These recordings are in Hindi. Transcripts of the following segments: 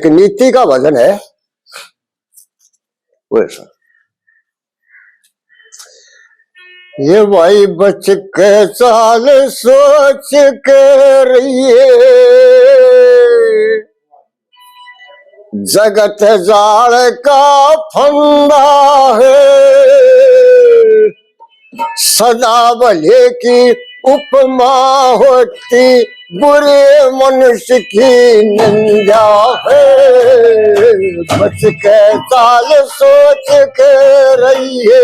एक नीति का भजन है वैसा। ये भाई बच के चाल सोच के रहिए, जगत जाल का फंदा है, सदा भले की उपमा होती, बुरे मनुष्य की निंदा है। बच के चाल सोच के रहिए,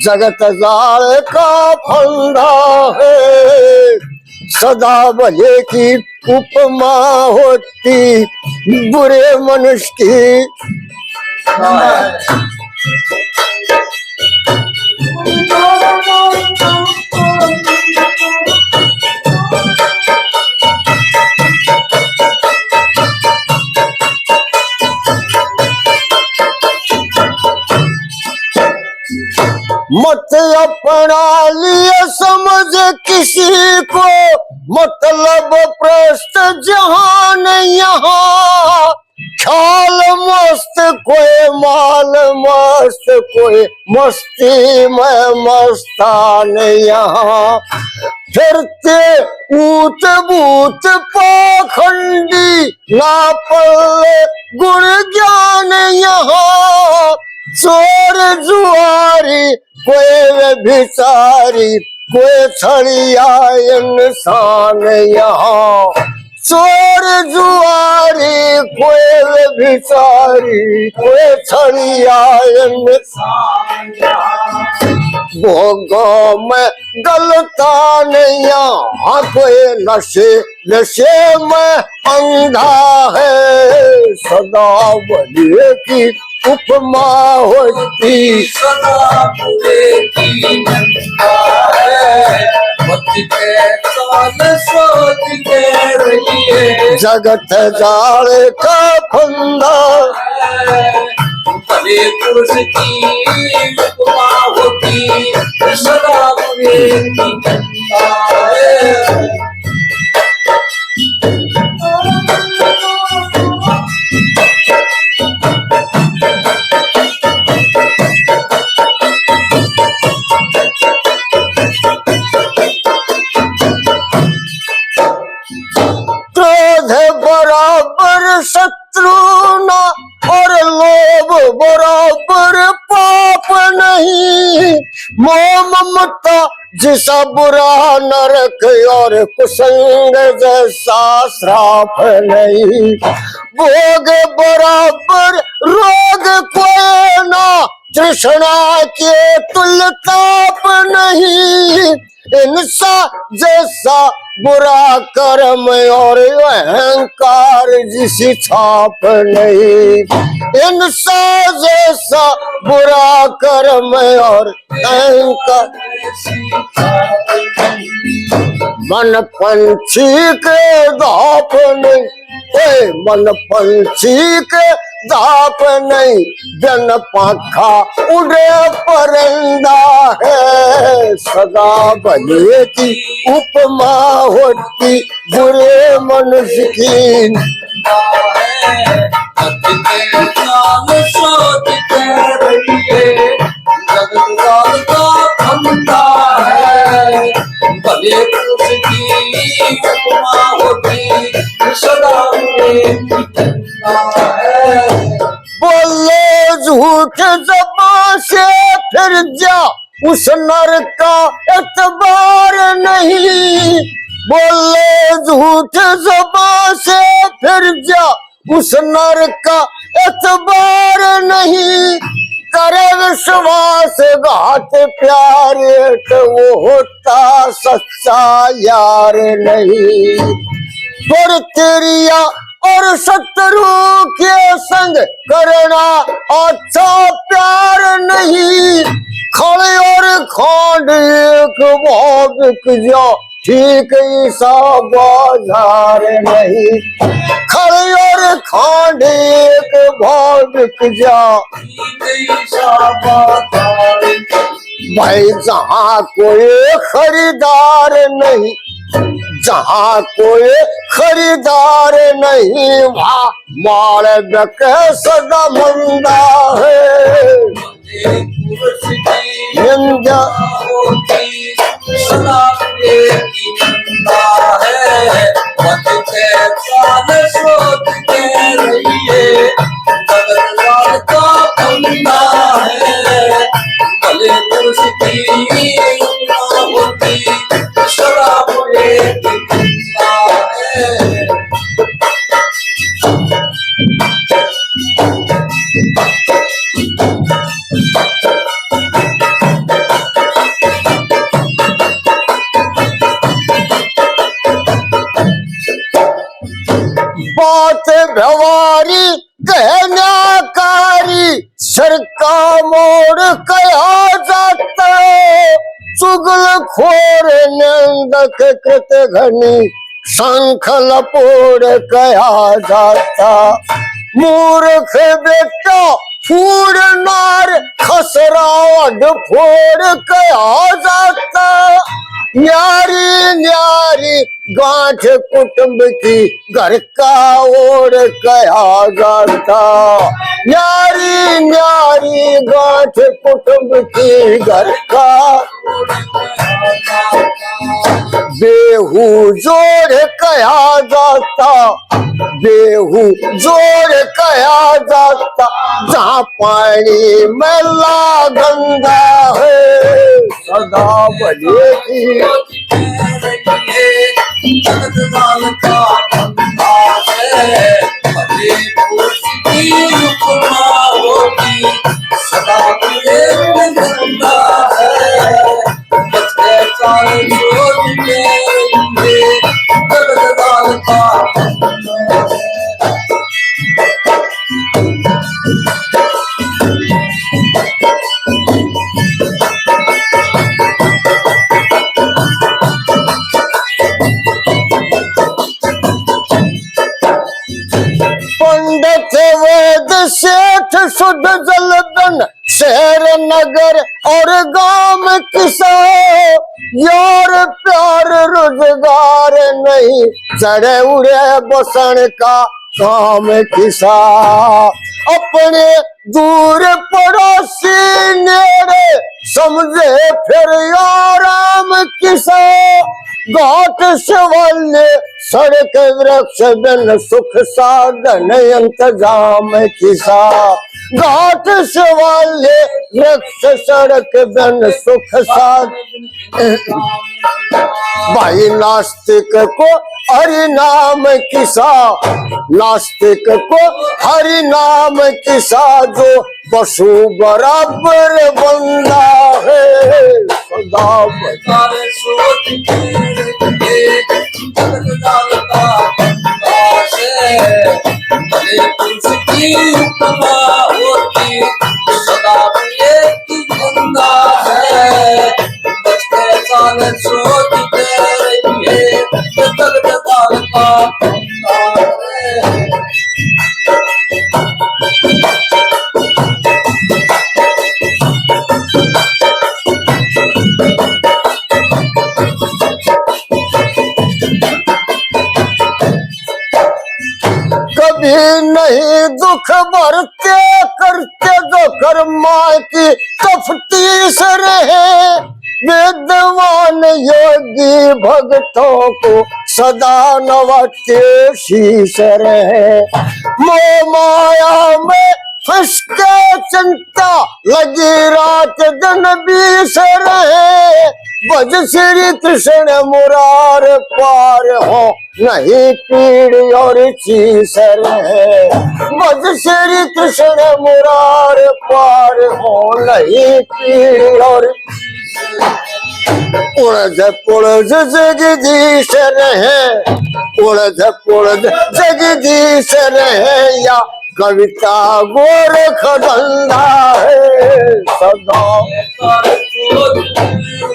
जगत जाल का फंदा है, सदा भले की उपमा होती, बुरे मनुष्य की। मत अपना लिए समझ किसी को, मतलब प्रस्त जहान यहाँ, ख्याल मस्त कोई माल मस्त कोई मस्ती में मस्तान यहाँ, फिरते ऊत बूत पाखंडी, ना पल्ले गुण ज्ञान यहाँ, चोर जुआरी कोई भिसारी कोई छड़िया इंसान यहाँ, चोर जुआरी कोई भिसारी कोई छड़िया इंसान यहाँ, भोगों में गलता नहीं यहाँ, कोई नशे नशे में अंधा है, सदा भले की उपमा होती, सदा बुरे की निंदा है, बच के चाल सोच के रहिए, जगत जाल का फंदा है, भले पुरुष की उपमा होती, सदा बुरे की निंदा है। क्रोध बराबर शत्रु ना, और लोभ बराबर पाप नहीं, मोह ममता जैसा बुरा नरक, और कुसंग जैसा श्राप नहीं, भोग बराबर रोग कोई ना, तृष्णा के तुल ताप नहीं, इंसा जैसा बुरा कर्म और अहंकार जिसी छाप नहीं, इंसा जैसा बुरा कर्म और अहंकार। मन पंछी के दाप नहीं, मन पंछी के दाप नहीं, जन पाखा उड़े परिंदा है, सदा भले की उपमा होती, बुरे मनुष्य की सोच के रहिए, जगत जाल का फंदा है, भले पुरुष की उपमा होती, सदा बुरे की निंदा है। बोले झूठ ज़बान से फिर जा, उस नर का एतबार नहीं, बोले झूठ ज़बान से फिर जा, उस नर का एतबार नहीं, करे विश्वास घात प्यारे, तो वो होता सच्चा यार नहीं, पर तेरिया और शत्रु के संग करना अच्छा प्यार नहीं, खड़े और खांड एक भाव बिक जा, ठीक ऐसा बाजार नहीं, खड़े और खांड एक भाव बिक जा, भाई जहाँ कोई खरीदार नहीं, जहाँ कोई खरीदार नहीं वहाँ माल बिके सदा मंदा है। पुरुष की निंदा होती सदा प्रेम की निंदा है। मत के काल सोचते रहिए जगत काल का फंदा है। भले पुरुष की निंदा होती सदा प्रेम की निंदा है। बात व्यवहारी कहनाकारी सर का मोड़ कहा जाता। चुगल खोर निंदक कृत घनी संखल पोड़ कहा जाता। मूर्ख बेटा फूड़ नार खसरावड फोड़ कहा जाता। न्यारी न्यारी गांठ कुटुंब की घर का ओर कहा जाता। न्यारी न्यारी गांठ कुटुंब की घर का बेहू जोड़ कहा जाता। बेहू जोड़ कहा जाता। जहाँ पानी मैला गंदा है सदा बजे की जगत काल का फंदा है। भले पुरुष की उपमा होती सदा प्रेम की निंदा है। मत के काल सोचते रहिए जगत काल का फंदा है। पंडित वेद सेठ शुद्ध जलदन शहर नगर और गांव किसा यार प्यार रोजगार नहीं चढ़े उड़े बसन का काम किसा। अपने दूर पड़ोसी नेड़े समझे फिर आराम किसा। घाट शिवाल्य सड़क वृक्ष बिन सुख साधन इंतजाम किसा। घाट शिवाल्य वृक्ष सड़क बिन सुख साधन। भाई नास्तिक को हरि नाम किसा। नास्तिक को हरि नाम किसा जो पशु बराबर बंदा है सदा सारे सोचते रहिए जगत काल का फंदा है। भले पुरुष की उपमा होती सदा प्रेम की निंदा है। बच के काल सोचते रहिए जगत काल का फंदा है। कभी नहीं दुख भरते करते जो कर्मा की तफ्तीश रहे। विद्वान योगी भक्तों को सदा नवाते शीश रहे। मोह माया में फंस के चिंता लगी रात दिन बीस रहे। भज श्री कृष्ण मुरार पार हो नहीं पीड़ और चीस रहे। भज श्री कृष्ण मुरार पार हो नहीं पीड़ और उड़द पुड़द जगदीश रहे। उड़द पुड़द जगदीश रहे या कविता गोरख धंधा है सदा। सारे सोचते